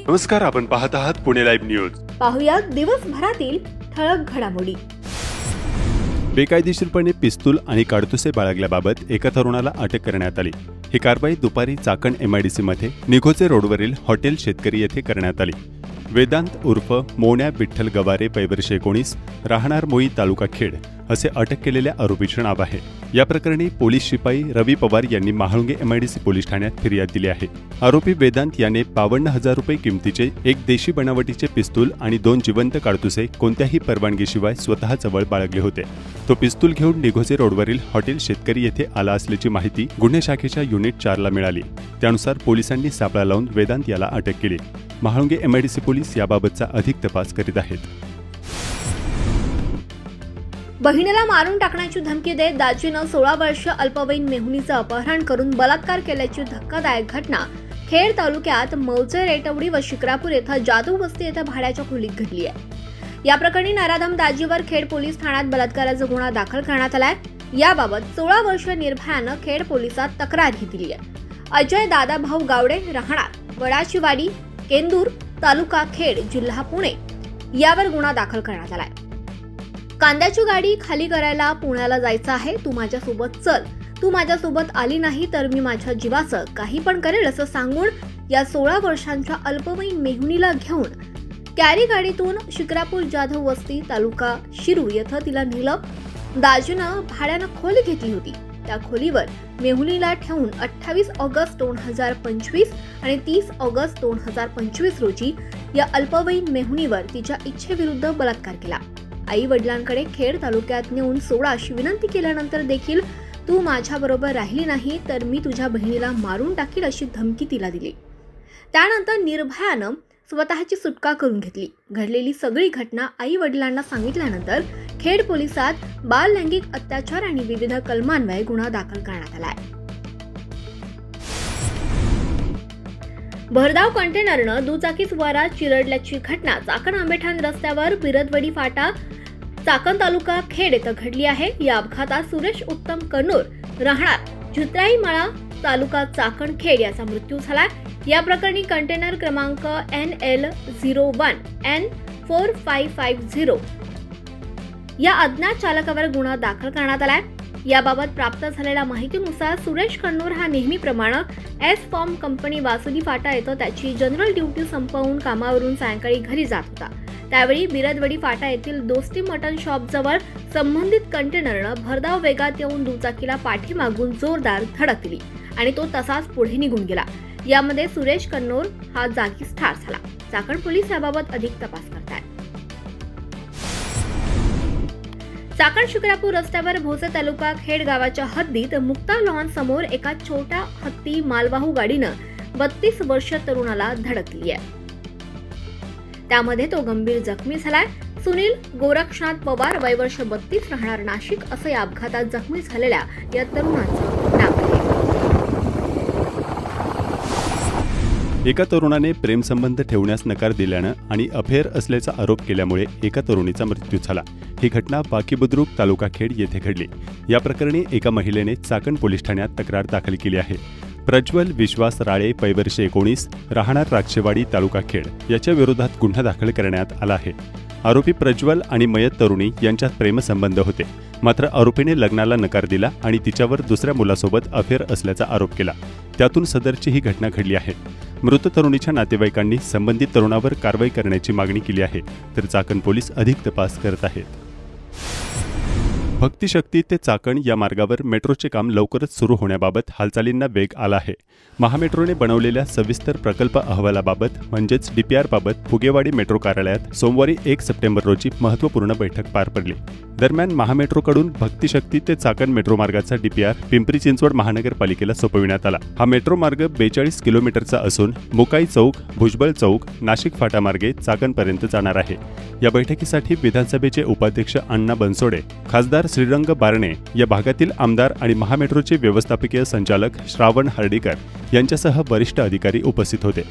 नमस्कार, आपण पाहत आहात पुणे लाईव्ह न्यूज. पाहुयात दिवसभरातील ठळक घडामोडी. बेकायदेशीरपणे पिस्तूल आणि काडतुसे बाळगल्याबाबत एका तरुणाला अटक करण्यात आली. ही कारवाई दुपारी चाकण MIDC मध्ये निघोचे रोडवरील हॉटेल शेतकरी येथे करण्यात आली. वेदांत उर्फ मोन्या विठ्ठल गवारे, वय वर्ष 19, राहणार मोई, तालुका खेड, असे अटक केलेल्या आरोपीचे नाव आहे. या प्रकरणी पोलीस शिपाई रवी पवार यांनी महाळुंगे MIDC पोलीस ठाण्यात फिर्याद दिली आहे. आरोपी वेदांत याने 52,000 रुपये किमतीचे एक देशी बनावटीचे पिस्तूल आणि 2 जिवंत काडतुसे कोणत्याही परवानगीशिवाय स्वतः जवळ बाळगले होते. तो पिस्तूल घेऊन निघोजे रोडवरील हॉटेल शेतकरी येथे आला असल्याची माहिती गुन्हे शाखेच्या युनिट 4 ला मिळाली. त्यानुसार पोलिसांनी सापळा लावून वेदांत याला अटक केली. महाळुंगे MIDC पोलीस याबाबतचा अधिक तपास करीत आहेत. बहिणीला मारून टाकण्याची धमकी देत दाजीनं 16 वर्ष अल्पवयीन मेहुणीचं अपहरण करून बलात्कार केल्याची धक्कादायक घटना खेड तालुक्यात मौजे, रेटवडी व शिक्रापूर येथे जादू वस्ती येथे भाड्याच्या खोलीत घडली आहे. या प्रकरणी नराधम दाजीवर खेड पोलीस ठाण्यात बलात्काराचा गुन्हा दाखल करण्यात आलाय. याबाबत 16 वर्ष निर्भयानं खेड पोलिसात तक्रारही दिली आहे. अजय दादाभाऊ गावडे, राहणार वडाचीवाडी, केंदूर, तालुका खेड, जिल्हा पुणे, यावर गुन्हा दाखल करण्यात आलाय. कांद्याची गाडी खाली करायला पुण्याला जायचं आहे, तू माझ्यासोबत चल, तू माझ्यासोबत आली नाही तर मी माझ्या जीवाचं काही पण करेल असं सांगून या 16 वर्षांच्या अल्पवयीन मेहुणीला घेऊन कॅरी गाडीतून शिक्रापूर जाधव वस्ती, तालुका शिरूर येथे तिला नेलं. दाजीनं भाड्यानं खोली घेतली होती. त्या खोलीवर मेहुणीला ठेवून 28 ऑगस्ट 2025 आणि 30 ऑगस्ट 2025 रोजी या अल्पवयीन मेहुणीवर तिच्या इच्छेविरुद्ध बलात्कार केला. आई वडिलांकडे खेड तालुक्यात नेऊन सोडा अशी विनंती केल्यानंतर देखील तू माझ्याबरोबर राहिली नाही तर मी तुझ्या बहिणीला मारून टाकील अशी धमकी तिला दिली. त्यानंतर निर्भयानं स्वतःची सुटका करून घेतली. घडलेली सगळी घटना आई वडिलांना सांगितल्यानंतर खेड पोलिसात बाल लैंगिक अत्याचार आणि विविध कलमान्वये गुन्हा दाखल करण्यात आलाय. भरधाव कंटेनरनं दुचाकी स्वारात चिरडल्याची घटना चाकण आंबेठाण रस्त्यावर बिरदवडी फाटा, चाकण, तालुका खेड येथे घडली आहे. या अपघातात सुरेश उत्तम कन्नूर, राहणार झुत्राई मळा, तालुका चाकण खेड याचा मृत्यू झाला. या प्रकरणी कंटेनर क्रमांक NL01N4550 या अज्ञात चालकावर गुन्हा दाखल करण्यात आलाय. याबाबत प्राप्त झालेल्या माहितीनुसार सुरेश कन्नूर हा नेहमीप्रमाणे एस फॉर्म कंपनी वासुदी फाटा येथे त्याची जनरल ड्युटी संपवून कामावरून सायंकाळी घरी जात होता. त्यावेळी बिरदवडी फाटा येथील दोस्ती मटन शॉप जवळ संबंधित कंटेनरनं भरधाव वेगात येऊन दुचाकीला पाठीमागून जोरदार धडक दिली आणि तो तसाच पुढे निघून गेला. यामध्ये सुरेश कन्नूर हा जागीच ठार झाला. चाकण पोलीस याबाबत अधिक तपास करतायत. चाकण शिक्रापूर रस्त्यावर भोसे, तालुका खेड गावाच्या हद्दीत मुक्ता लॉन समोर एका छोट्या हत्ती मालवाहू गाडीनं 32 वर्षीय तरुणाला धडकली आहे. त्यामध्ये तो गंभीर जखमी झालाय. सुनील गोरक्षनाथ पवार, वय वर्ष 32, राहणार नाशिक, असं या अपघातात जखमी झालेल्या या तरुणाचं नाव आहे. एका तरुणाने प्रेमसंबंध ठेवण्यास नकार दिल्यानं आणि अफेअर असल्याचा आरोप केल्यामुळे एका तरुणीचा मृत्यू झाला. ही घटना बाकीबुद्रुक, तालुका खेड येथे घडली. या प्रकरणी एका महिलेने चाकण पोलीस ठाण्यात तक्रार दाखल केली आहे. प्रज्वल विश्वास राळे, वय वर्ष 19, राहणार राक्षेवाडी, तालुका खेड, याच्या विरोधात गुन्हा दाखल करण्यात आला आहे. आरोपी प्रज्वल आणि मयत तरुणी यांच्यात प्रेमसंबंध होते. मात्र आरोपीने लग्नाला नकार दिला आणि तिच्यावर दुसऱ्या मुलासोबत अफेअर असल्याचा आरोप केला. त्यातून सदरची ही घटना घडली आहे. मृत तरुणीच्या नातेवाईकांनी संबंधित तरुणावर कारवाई करण्याची मागणी केली आहे. तर चाकण पोलीस अधिक तपास करत आहेत. भक्तिशक्ती ते चाकण या मार्गावर मेट्रोचे काम लवकरच सुरू होण्याबाबत हालचालींना वेग आला आहे. महामेट्रोने बनवलेल्या सविस्तर प्रकल्प अहवालाबाबत म्हणजेच DPR बाबत फुगेवाडी मेट्रो कार्यालयात सोमवारी 1 सप्टेंबर रोजी महत्त्वपूर्ण बैठक पार पडली. दरम्यान महामेट्रोकडून भक्तिशक्ती ते चाकण मेट्रो मार्गाचा DPR पिंपरी चिंचवड महानगरपालिकेला सोपविण्यात आला. हा मेट्रो मार्ग 42 किलोमीटरचा असून मुकाई चौक, भुजबळ चौक, नाशिक फाटा मार्गे चाकणपर्यंत जाणार आहे. या बैठकीसाठी विधानसभेचे उपाध्यक्ष अण्णा बनसोडे, खासदार श्रीरंग बारणे, या भागातील आमदार आणि महामेट्रोचे व्यवस्थापकीय संचालक श्रावण हर्डीकर यांच्यासह वरिष्ठ अधिकारी उपस्थित होते.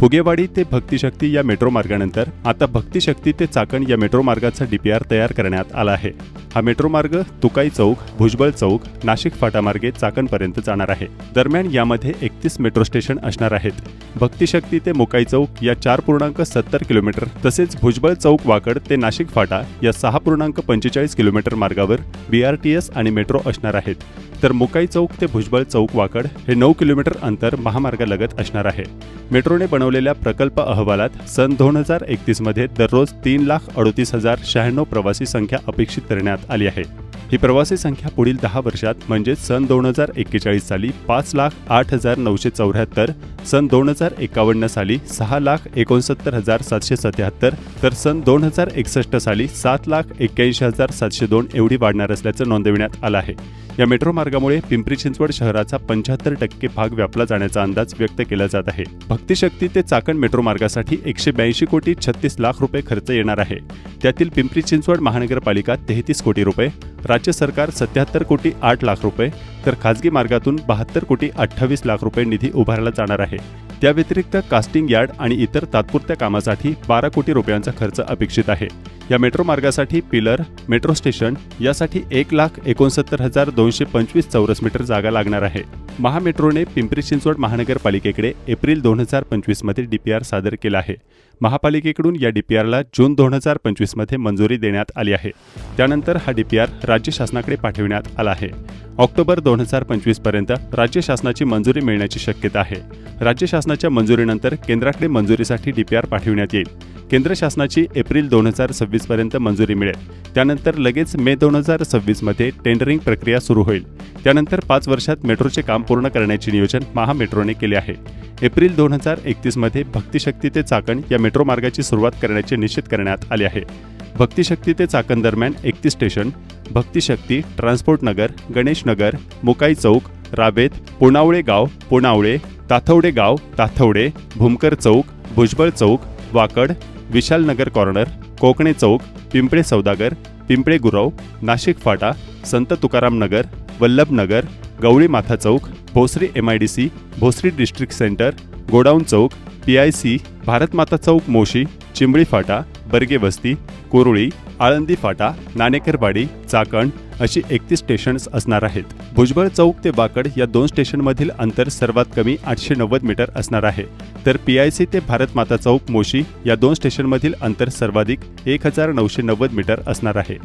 फुगेवाडी ते भक्तिशक्ती या मेट्रो मार्गानंतर आता भक्तिशक्ती ते चाकण या मेट्रो मार्गाचा डीपीआर तयार करण्यात आला आहे। हा मेट्रो मार्ग तुकाई चौक, भुजबळ चौक, नाशिक फाटा मार्गे चाकणपर्यंत जाणार आहे। दरम्यान यामध्ये 31 मेट्रो स्टेशन असणार आहेत। भक्तिशक्ती ते मुकाई चौक या 4.70 किलोमीटर तसेच भुजबळ चौक वाकड ते नाशिक फाटा या 6.45 किलोमीटर मार्गावर बीआरटीएस आणि मेट्रो असणार आहेत। तर मुकाई चौक ते भुजबळ चौक वाकड हे 9 किलोमीटर अंतर महामार्गालगत असणार आहे। मेट्रोने बनवलेल्या प्रकल्प अहवालात सन 2031 मध्ये दररोज 3,38,096 प्रवासी संख्या अपेक्षित करण्यात आली आहे। ही प्रवासी संख्या पुढील 10 वर्षात म्हणजे सन 2041 साली 5,08,974, सन 2051 साली 6,69,777 तर सन 2061 साली 7,81,702 एवढी वाढणार असल्याचं नोंदविण्यात आलं आहे। या मेट्रो मार्गामुळे पिंपरी चिंचवड शहराचा 75% भाग व्यापला जाण्याचा अंदाज व्यक्त केला जात आहे। भक्तिशक्ती ते चाकण मेट्रो मार्गासाठी 182 कोटी 36 लाख रुपये खर्च येणार आहे। त्यातील पिंपरी चिंचवड महानगरपालिका 33 कोटी रुपये, राज्य सरकार 77 कोटी 8 लाख रुपये तर खासगी मार्गातून 72 कोटी 28 लाख रुपये निधी उभारला जाणार आहे। त्या व्यतिरिक्त कास्टिंग यार्ड आणि इतर तात्पुरत्या कामासाठी 12 कोटी रुपयांचा खर्च अपेक्षित आहे। या मेट्रो मार्गासाठी पिलर, मेट्रो स्टेशन यासाठी 1,69,225 चौरस मीटर जागा लागणार आहे। महामेट्रोने पिंपरी चिंचवड महानगरपालिकेकडे एप्रिल 2025 मध्ये डीपीआर सादर केला आहे। महापालिकेकडून या डीपीआरला जून 2025 मध्ये मंजुरी देण्यात आली आहे। त्यानंतर हा डीपीआर राज्य शासनाकडे पाठविण्यात आला आहे। ऑक्टोबर 2025 पर्यंत राज्य शासनाची मंजुरी मिळण्याची शक्यता आहे। राज्य शासनाच्या मंजुरीनंतर केंद्राकडे मंजुरीसाठी डीपीआर पाठविण्यात येईल। केंद्र शासनाची एप्रिल 2026 पर्यंत मंजुरी मिळेल। त्यानंतर लगेच मे 2026 मध्ये टेंडरिंग प्रक्रिया सुरू होईल। त्यानंतर 5 वर्षात मेट्रोचे काम पूर्ण करण्याचे नियोजन महामेट्रोने केले आहे। एप्रिल 2031 मध्ये भक्तिशक्ती ते चाकण या मेट्रो मार्गाची सुरुवात करण्याचे निश्चित करण्यात आले आहे। भक्तिशक्ती ते चाकण दरम्यान 31 स्टेशन भक्तिशक्ती, ट्रान्सपोर्ट नगर, गणेश नगर, मुकाई चौक, रावेत, पुनावळे गाव, पुनावळे, ताथवडे गाव, ताथवडे, भूमकर चौक, भुजबळ चौक, वाकड, विशाल नगर कॉर्नर, कोकणे चौक, पिंपळे सौदागर, पिंपळे गुरव, नाशिक फाटा, संत Tukaram Nagar, Vallabh Nagar, Gavali Matha Chowk, Bhosari MIDC, Bhosari district centre, godown Chowk, PIC, Bharatmata Chowk Moshi, Chimbali Phata, Barge Vasti, Koruli, Alandi फाटा, नाणेकरवाडी, चाकण अशी 31 स्टेशन्स असणार आहेत। भुजबळ चौक ते वाकड या 2 स्टेशनमधील अंतर सर्वात कमी 890 मीटर असणार आहे। तर PIC ते भारतमाता चौक मोशी या 2 स्टेशनमधील अंतर सर्वाधिक 1990 मीटर असणार आहे।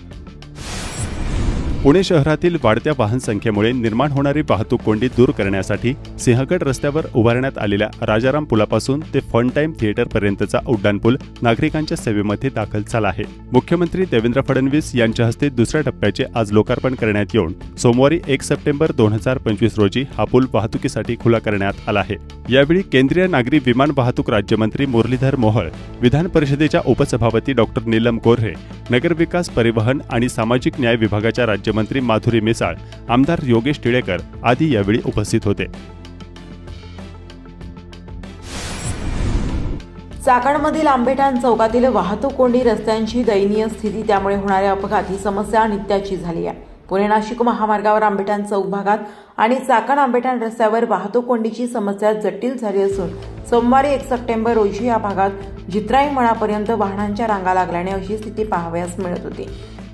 पुणे शहरातील वाढत्या वाहन संख्येमुळे निर्माण होणारी वाहतूक कोंडी दूर करण्यासाठी सिंहगड रस्त्यावर उभारण्यात आलेल्या राजाराम पुलापासून ते फन टाइम थिएटर पर्यंतचा उड्डाणपूल नागरिकांच्या सेवेमध्ये दाखल झाला आहे। मुख्यमंत्री देवेंद्र फडणवीस यांच्या हस्ते दुसऱ्या टप्प्याचे आज लोकार्पण करण्यात येऊन सोमवारी 1 सप्टेंबर 2025 रोजी हा पूल वाहतुकीसाठी खुला करण्यात आला आहे। यावेळी केंद्रीय नागरी विमान वाहतूक राज्यमंत्री मुरलीधर मोहोळ, विधान परिषदेच्या उपसभापती डॉक्टर नीलम गोऱ्हे, नगरविकास, परिवहन आणि सामाजिक न्याय विभागाच्या राज्यमंत्री माधुरी मिसाळ, आमदार योगेश टिळेकर आदी यावेळी उपस्थित होते। चाकणमधील आंबेठाण चौकातील वाहतूक कोंडी, रस्त्यांची दयनीय स्थिती, त्यामुळे होणारे अपघात ही समस्या नित्याची झाली आहे। पुणे नाशिक महामार्गावर आंबेठाण चौक भागात आणि चाकण आंबेठाण रस्त्यावर वाहतूक कोंडीची समस्या जटिल झाली असून सोमवारी 1 सप्टेंबर रोजी या भागात जित्राई मळापर्यंत वाहनांच्या रांगा लागल्याने अशी स्थिती पाहावयास मिळत होती।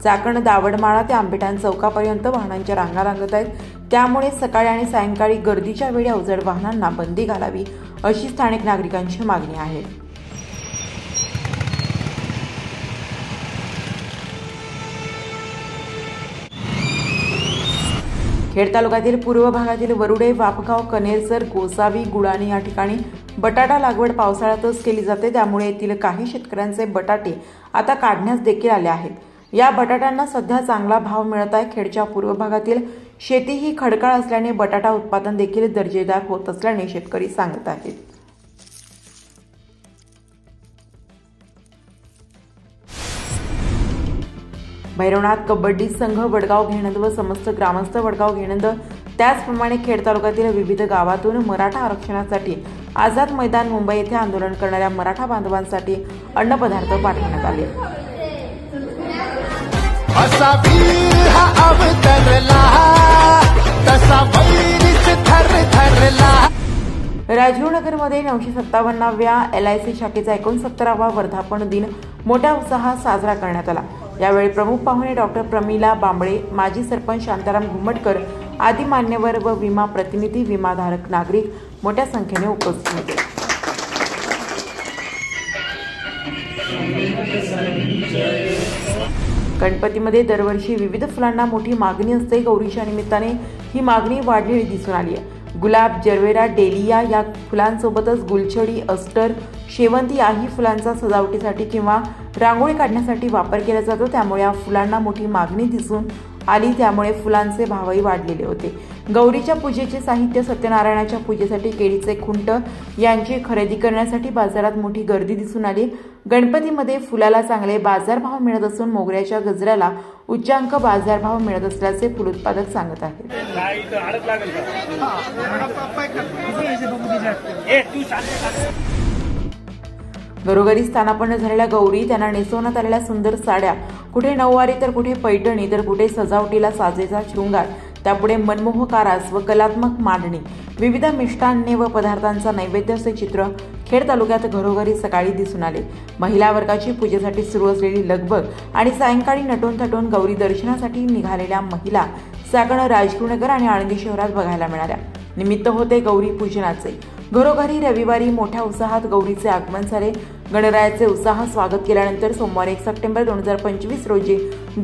चाकण दावडमाळा ते आंबेठाण चौकापर्यंत वाहनांच्या रांगा लागत आहेत। त्यामुळे सकाळी आणि सायंकाळी गर्दीच्या वेळी अवजड वाहनांना बंदी घालावी अशी स्थानिक नागरिकांची मागणी आहे। खेड तालुक्यातील पूर्व भागातील वरुडे, वापगाव, कनेरसर, गोसावी, गुडाणी या ठिकाणी बटाटा लागवड पावसाळ्यातच केली जाते। त्यामुळे येथील काही शेतकऱ्यांचे बटाटे आता काढण्यास देखील आले आहेत। या बटाट्यांना सध्या चांगला भाव मिळत आहे। खेडच्या पूर्व भागातील शेती ही खडकाळ असल्याने बटाटा उत्पादन देखील दर्जेदार होत असल्याने शेतकरी सांगत आहेत। भैरवनाथ कबड्डी संघ वडगाव घेणंद व समस्त ग्रामस्थ वडगाव घेणंद त्याचप्रमाणे खेड तालुक्यातील विविध गावातून मराठा आरक्षणासाठी आझाद मैदान मुंबई येथे आंदोलन करणाऱ्या मराठा बांधवांसाठी अन्नपदार्थ पाठवण्यात आले। असा वीर हा अवतरला, तसा वैरीच थरथरला। राजगुरुनगरमध्ये 957व्या LIC शाखेचा 69वा वर्धापन दिन मोठ्या उत्साहात साजरा करण्यात आला। यावेळी प्रमुख पाहुणे डॉक्टर प्रमिला बांबळे, माजी सरपंच शांताराम घुमटकर आदी मान्यवर व विमा प्रतिनिधी, विमाधारक नागरिक मोठ्या संख्येने उपस्थित होते। गणपतीमध्ये दरवर्षी विविध फुलांना मोठी मागणी असते। गौरीच्या निमित्ताने ही मागणी वाढलेली दिसून आली आहे। गुलाब, जरवेरा, डेलिया या फुलांसोबतच गुलछडी, अस्टर, शेवंती याही फुलांचा सजावटीसाठी किंवा रांगोळी काढण्यासाठी वापर केला जातो। त्यामुळे या फुलांना मोठी मागणी दिसून आली, त्यामुळे फुलांचे भावही वाढलेले होते। गौरीच्या पूजेचे साहित्य, सत्यनारायणाच्या पूजेसाठी केळीचे खुंट यांची खरेदी करण्यासाठी बाजारात मोठी गर्दी दिसून आली। गणपतीमध्ये फुलाला चांगले बाजारभाव मिळत असून मोगऱ्याच्या गजऱ्याला उच्चांक बाजारभाव मिळत असल्याचे फुल उत्पादक सांगत आहेत। घरोघरी स्थानापन्न झालेल्या गौरी, त्यांना नेसवण्यात आलेल्या सुंदर साड्या, कुठे नऊवारी तर कुठे पैठणी तर कुठे सजावटीला साजेचा शृंगार, त्यापुढे मनमोहक आरास व कलात्मक मांडणी, विविध मिष्टान्ने व पदार्थांचा नैवेद्य असे चित्र खेड तालुक्यात घरोघरी सकाळी दिसून आले। महिला वर्गाची पूजेसाठी सुरू असलेली लगबग आणि सायंकाळी नटून थटून गौरी दर्शनासाठी निघालेल्या महिला चाकण, राजगुरुनगर आणि आळंदी शहरात बघायला मिळाल्या। निमित्त होते गौरी पूजनाचे। घरोघरी रविवारी मोठ्या उत्साहात गौरीचे आगमन झाले। गणरायाचे उत्साहात स्वागत केल्यानंतर सोमवार 1 सप्टेंबर 2025 रोजी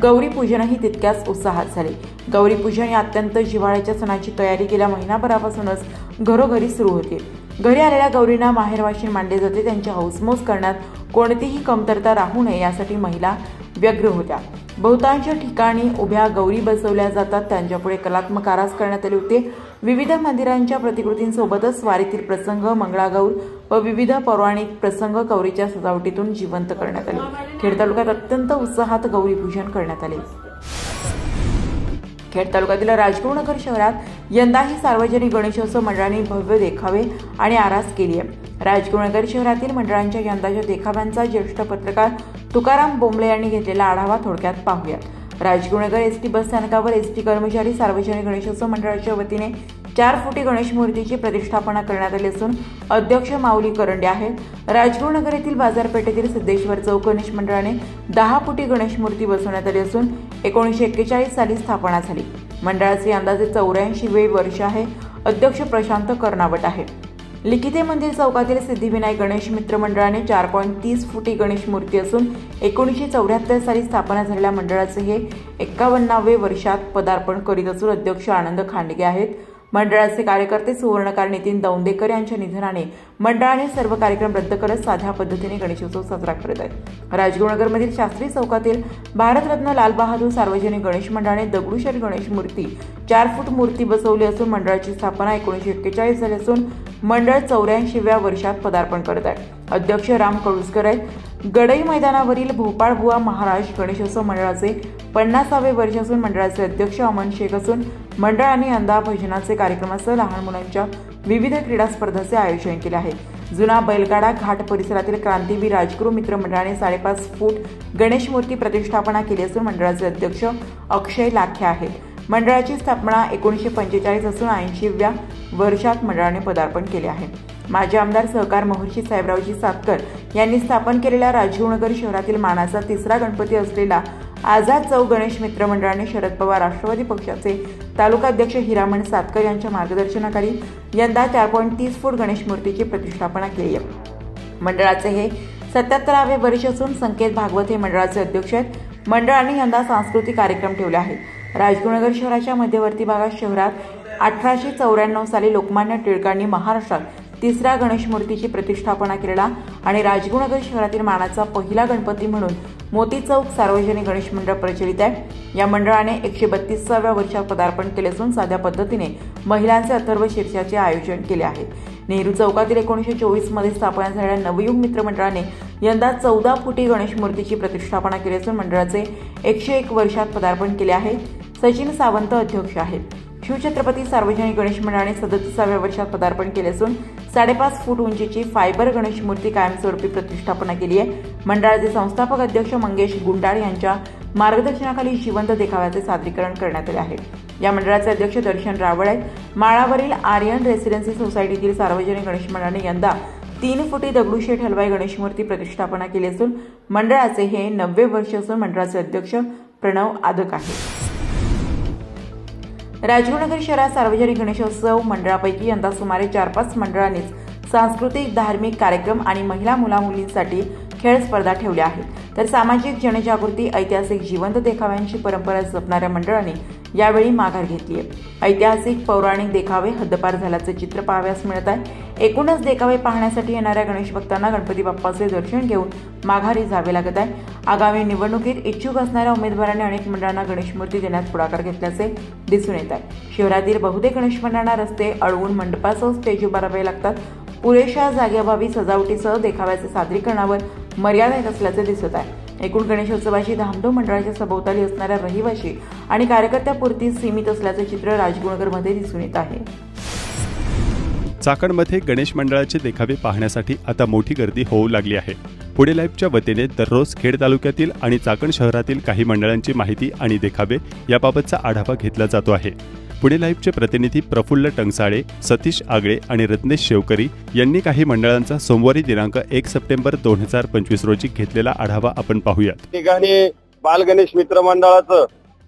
गौरी पूजनही तितक्याच उत्साहात झाले। गौरी पूजन या अत्यंत जिव्हाळ्याच्या सणाची तयारी गेल्या महिनाभरापासूनच घरोघरी सुरू होते। घरी आलेल्या गौरींना माहेरवाशीण मानले जाते। त्यांची हौसमौज करण्यात कोणतीही कमतरता राहू नये यासाठी महिला व्यग्र होत्या। बहुतांश ठिकाणी उभ्या गौरी बसवल्या जातात, त्यांच्यापुढे कलात्मक आरास करण्यात आले होते। विविध मंदिरांच्या प्रतिकृतींसोबतच वारीतील प्रसंग, मंगळागौर व विविध पौराणिक प्रसंग गौरीच्या सजावटीतून जिवंत करण्यात आले। खेड तालुक्यात अत्यंत उत्साहात गौरी पूजन करण्यात आले। खेड तालुक्यातील राजगुरुनगर शहरात यंदाही सार्वजनिक गणेशोत्सव मंडळांनी भव्य देखावे आणि आरास केली आहे। राजगुरुनगर शहरातील मंडळांच्या यंदाच्या देखाव्यांचा ज्येष्ठ पत्रकार तुकाराम बोंबले यांनी घेतलेला आढावा थोडक्यात पाहूयात। राजगुरुनगर ST बस स्थानकावर ST कर्मचारी सार्वजनिक गणेशोत्सव मंडळाच्या वतीने 4 फुटी गणेश मूर्तीची प्रतिष्ठापना करण्यात आली असून अध्यक्ष माऊली करंडे आहेत। राजगुरुनगर येथील बाजारपेठेतील सिद्धेश्वर चौक गणेश मंडळाने 10 फुटी गणेश मूर्ती बसवण्यात आली असून 1941 साली स्थापना झाली। मंडळाचे अंदाजे 84वे वर्ष आहे। अध्यक्ष प्रशांत कर्नावट आहे। लिखिते मंदिर चौकातील सिद्धिविनायक गणेश मित्र मंडळाने 4.30 फुटी गणेश मूर्ती असून 1974 साली स्थापना झालेल्या मंडळाचे हे 51वे वर्षात पदार्पण करीत असून अध्यक्ष आनंद खांडगे आहेत। मंडळाचे कार्यकर्ते सुवर्णकार नितीन दौंदेकर यांच्या निधनाने मंडळाने सर्व कार्यक्रम रद्द करत साध्या पद्धतीने गणेशोत्सव साजरा करत आहेत। राजगुरुनगरमधील शास्त्री चौकातील भारतरत्न लाल बहादूर सार्वजनिक गणेश मंडळाने दगडूशेठ गणेश मूर्ती 4 फूट मूर्ती बसवली असून मंडळाची स्थापना 1941 झाली असून मंडळ 84व्या वर्षात पदार्पण करत आहे। अध्यक्ष राम कळुसकर आहेत। गडई मैदानावरील भोपाळ बुवा महाराज गणेशोत्सव मंडळाचे 50वे वर्ष असून मंडळाचे अध्यक्ष अमन शेख असून मंडळाने यंदा भजनाचे कार्यक्रमासह लहान मुलांच्या विविध क्रीडा स्पर्धांचे आयोजन केले आहे। जुना बैलगाडा घाट परिसरातील क्रांतीवीर राजगुरू मित्र मंडळाने 5.5 फूट गणेश मूर्ती प्रतिष्ठापना केली असून मंडळाचे अध्यक्ष अक्षय लाखे आहेत। मंडळाची स्थापना 1945 असून 80व्या वर्षात मंडळाने पदार्पण केले आहे। माजी आमदार सहकार महर्षी साहेबरावजी सातकर यांनी स्थापन केलेल्या राजगुरुनगर शहरातील मानाचा 3रा गणपती असलेला आझाद चौक गणेश मित्र मंडळाने शरद पवार राष्ट्रवादी पक्षाचे तालुकाध्यक्ष हिरामण सातकर यांच्या मार्गदर्शनाखाली यंदा 4.30 फूट गणेश मूर्तीची प्रतिष्ठापना केली आहे। मंडळाचे हे 77वे वर्ष असून संकेत भागवत हे मंडळाचे अध्यक्ष आहेत। मंडळाने यंदा सांस्कृतिक कार्यक्रम ठेवले आहेत। राजगुरुनगर शहराच्या मध्यवर्ती भागात शहरात 1894 साली लोकमान्य टिळकांनी महाराष्ट्रात 3रा गणेश मूर्तीची प्रतिष्ठापना केलेला आणि राजगुरुनगर शहरातील मानाचा पहिला गणपती म्हणून मोती चौक सार्वजनिक गणेश मंडळ प्रचलित आहे। या मंडळाने 132व्या वर्षात पदार्पण केले असून साध्या पद्धतीने महिलांचे अथर्व शीर्षाचे आयोजन केले आहे। नेहरू चौकातील 1924 मध्ये स्थापना झालेल्या नवयुग मित्र मंडळाने यंदा 14 फुटी गणेश मूर्तीची प्रतिष्ठापना केली असून मंडळाचे 101 वर्षात पदार्पण केले आहे। सचिन सावंत अध्यक्ष आहेत। शिवछत्रपती सार्वजनिक गणेश मंडळाने 37व्या वर्षात पदार्पण केले असून 5.5 फूट उंचीची फायबर गणेश मूर्ती कायमस्वरूपी प्रतिष्ठापना केली आहे। मंडळाचे संस्थापक अध्यक्ष मंगेश गुंडाळ यांच्या मार्गदर्शनाखाली जिवंत देखाव्याचे सादरीकरण करण्यात आले आहे। या मंडळाचे अध्यक्ष दर्शन रावळ आहेत. माळावरील आर्यन रेसिडेन्सी सोसायटीतील सार्वजनिक गणेश मंडळाने यंदा 3 फुटी दगडूशेठ हलवाई गणेश मूर्ती प्रतिष्ठापना केली असून मंडळाचे हे 90 वर्ष असून मंडळाचे अध्यक्ष प्रणव आदक आहेत. राजगुरुनगर शहरात सार्वजनिक गणेशोत्सव मंडळापैकी यंदा सुमारे 4-5 मंडळांनीच सांस्कृतिक, धार्मिक कार्यक्रम आणि महिला मुलामुलींसाठी खेळ स्पर्धा ठेवल्या आहेत. तर सामाजिक जनजागृती, ऐतिहासिक जिवंत देखाव्यांची परंपरा जपणाऱ्या मंडळांनी यावेळी माघार घेतली आहे. ऐतिहासिक पौराणिक देखावे हद्दपार झाल्याचे चित्र पाहाव्यास मिळत आहे. एकूणच देखावे पाहण्यासाठी येणाऱ्या गणेश भक्तांना गणपती बाप्पाचे दर्शन घेऊन माघारी जावे लागत आहे. आगामी निवडणुकीत इच्छुक असणाऱ्या उमेदवारांनी अनेक मंडळांना गणेश मूर्ती देण्यात पुढाकार घेतल्याचे दिसून येत आहे. शहरातील बहुतेक गणेश मंडळांना रस्ते अडवून मंडपासह स्टेज उभारावे लागतात. पुरेशा जागेअभावी सजावटीसह देखाव्याचे सादरीकरणावर मर्यादा येत असल्याचे दिसत आहे. एकूण गणेशोत्सवाची धामधूम मंडळाच्या सभोवताली असणाऱ्या रहिवाशी आणि कार्यकर्त्यापुरती सीमित असल्याचे चित्र राजगुरुनगरमध्ये दिसून येत आहे. चाकणमध्ये गणेश मंडळाचे देखावे पाहण्यासाठी आता मोठी गर्दी होऊ लागली आहे. पुणे लाईव्हच्या वतीने दररोज खेड तालुक्यातील आणि चाकण शहरातील काही मंडळांची माहिती आणि देखावे याबाबतचा आढावा घेतला जातो आहे. पुणे लाईव्हचे प्रतिनिधी प्रफुल्ल टंगसाळे, सतीश आगळे आणि रत्नेश शेवकरी यांनी काही मंडळांचा सोमवारी दिनांक 1 सप्टेंबर 2025 रोजी घेतलेला आढावा आपण पाहूयात. ठिकाणी बाल गणेश मित्र मंडळाचं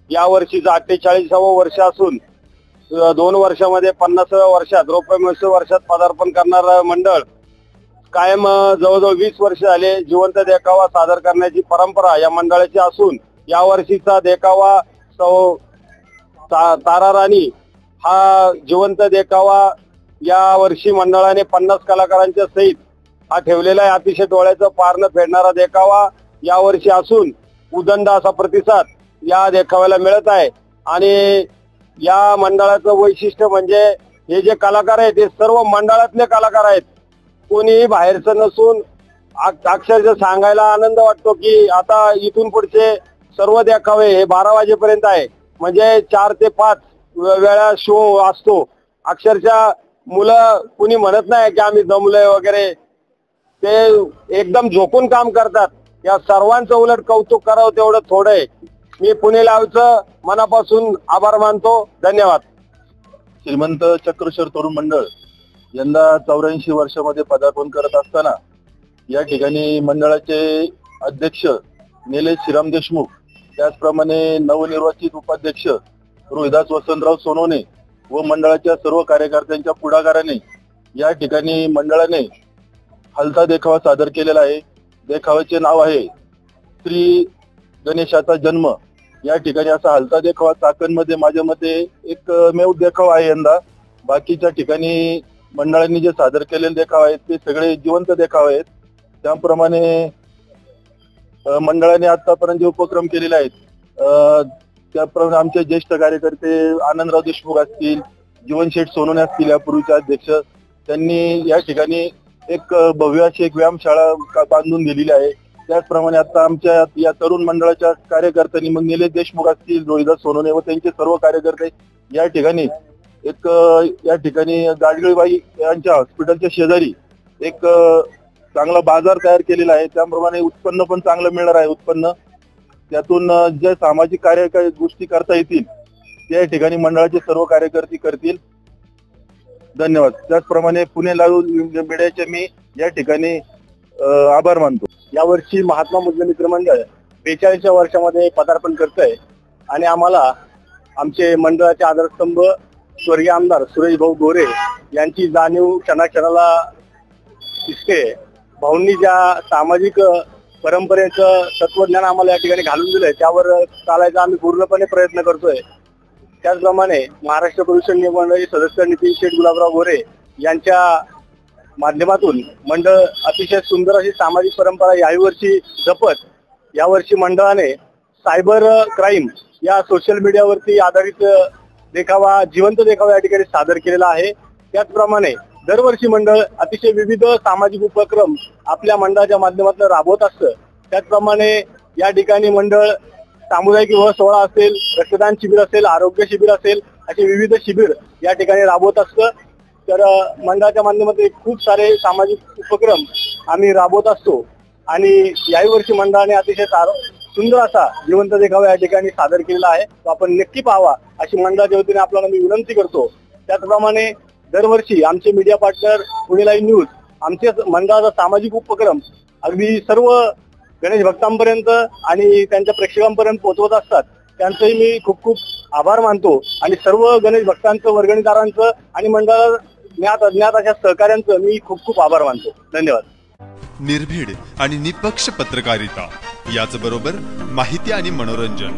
या वर्षीचं 48वं वर्ष असून 2 वर्षामध्ये 50व्या वर्षात रौप्य महोत्सव वर्षात पदार्पण करणारं मंडळ कायम जवळजवळ 20 वर्ष झाले जिवंत देखावा सादर करण्याची परंपरा या मंडळाची असून या वर्षीचा देखावा तारा राणी हा जिवंत देखावा या वर्षी मंडळाने 50 कलाकारांच्या सहित हा ठेवलेला आहे. अतिशय डोळ्याचं पारणं फेडणारा देखावा या वर्षी असून उदंड असा प्रतिसाद या देखाव्याला मिळत आहे. आणि या मंडळाचं वैशिष्ट्य म्हणजे हे जे कलाकार आहेत ते सर्व मंडळातले कलाकार आहेत. कोणीही बाहेरचं नसून अक्षरशः सांगायला आनंद वाटतो की आता इथून पुढचे सर्व देखावे हे 12 वाजेपर्यंत आहे. म्हणजे 4 ते 5 वेळा शो असतो. अक्षरशः मुलं कुणी म्हणत नाही की आम्ही जमलोय वगैरे, ते एकदम झोकून काम करतात. या सर्वांचं उलट कौतुक करावं तेवढं थोडं आहे. मी पुणे लाईव्हचं मनापासून आभार मानतो. धन्यवाद. श्रीमंत चक्रश्वर तरुण मंडळ यंदा 84 वर्षामध्ये पदार्पण करत असताना या ठिकाणी मंडळाचे अध्यक्ष निलेश श्रीराम देशमुख, त्याचप्रमाणे नवनिर्वाचित उपाध्यक्ष रोहिदास वसंतराव सोनवणे व मंडळाच्या सर्व कार्यकर्त्यांच्या पुढाकाराने या ठिकाणी मंडळाने हलता देखावा सादर केलेला आहे. देखाव्याचे नाव आहे श्री गणेशाचा जन्म. या ठिकाणी असा हलता देखावा चाकणमध्ये माझ्या मते एकमेव देखावा आहे यंदा. बाकीच्या ठिकाणी मंडळांनी जे सादर केलेले देखावे आहेत ते सगळे जिवंत देखावे आहेत. त्याप्रमाणे मंडळाने आतापर्यंत जे उपक्रम केलेले आहेत त्याप्रमाणे आमचे ज्येष्ठ कार्यकर्ते आनंदराव देशमुख असतील, जीवनशेठ सोनवणे असतील, यापूर्वीचे अध्यक्ष, त्यांनी या ठिकाणी एक भव्य अशी एक व्यायामशाळा बांधून दिलेली आहे. त्याचप्रमाणे आता आमच्या या तरुण मंडळाच्या कार्यकर्त्यांनी मग निलेश देशमुख असतील, रोहिदास सोनवणे व त्यांचे सर्व कार्यकर्ते या ठिकाणी गाडगीळबाई यांच्या हॉस्पिटलच्या शेजारी एक चांगला बाजार तयार केलेला आहे. त्याप्रमाणे उत्पन्न पण चांगलं मिळणार आहे. उत्पन्न त्यातून जे सामाजिक कार्य गोष्टी करता येतील त्या ठिकाणी मंडळाचे सर्व कार्यकर्ते करतील. धन्यवाद. त्याचप्रमाणे पुणे लाईव्ह मीडियाचे मी या ठिकाणी आभार मानतो. यावर्षी महात्मा मुस्लिम मित्र मंडळ 42व्या वर्षामध्ये पदार्पण करतंय आणि आम्हाला आमचे मंडळाचे आधारस्तंभ स्वर्गीय आमदार सुरेश भाऊ गोरे यांची जाणीव क्षणाक्षणाला दिसते. भाऊंनी ज्या सामाजिक परंपरेचं तत्वज्ञान आम्हाला या ठिकाणी घालून दिलंय त्यावर चालायचा आम्ही पूर्णपणे प्रयत्न करतोय. त्याचप्रमाणे महाराष्ट्र प्रदूषण नियमन सदस्य नितीन शेठ गुलाबराव गोरे यांच्या माध्यमातून मंडळ अतिशय सुंदर अशी सामाजिक परंपरा याही वर्षी जपत यावर्षी मंडळाने सायबर क्राईम या सोशल मीडियावरती आधारित देखावा, जिवंत देखावा या ठिकाणी सादर केलेला आहे. त्याचप्रमाणे दरवर्षी मंडळ अतिशय विविध सामाजिक उपक्रम आपल्या मंडळाच्या माध्यमातून राबवत असतं. त्याचप्रमाणे या ठिकाणी मंडळ सामुदायिक विवाह सोहळा असेल, रक्तदान शिबिर असेल, आरोग्य शिबिर असेल, असे विविध शिबिर या ठिकाणी राबवत असतं. तर मंडळाच्या माध्यमातून खूप सारे सामाजिक उपक्रम आम्ही राबवत असतो आणि याही वर्षी मंडळाने अतिशय सुंदर असा जिवंत देखावा या ठिकाणी सादर केलेला आहे, तो आपण नक्की पाहावा अशी मंडळाच्या वतीने आपल्याला मी विनंती करतो. त्याचप्रमाणे दरवर्षी आमचे media partner Pune live news आमचे मंडळाचा सामाजिक उपक्रम अगदी सर्व गणेश भक्तांपर्यंत आणि त्यांच्या प्रेक्षकांपर्यंत पोहोचवत असतात. त्यांचंही मी खूप खूप आभार मानतो आणि सर्व गणेश भक्तांचं, वर्गणीदारांचं आणि मंडळाला ज्ञात अज्ञात अशा सहकाऱ्यांचं मी खूप खूप आभार मानतो. धन्यवाद. निर्भीड आणि निपक्ष पत्रकारिता याचबरोबर माहिती आणि मनोरंजन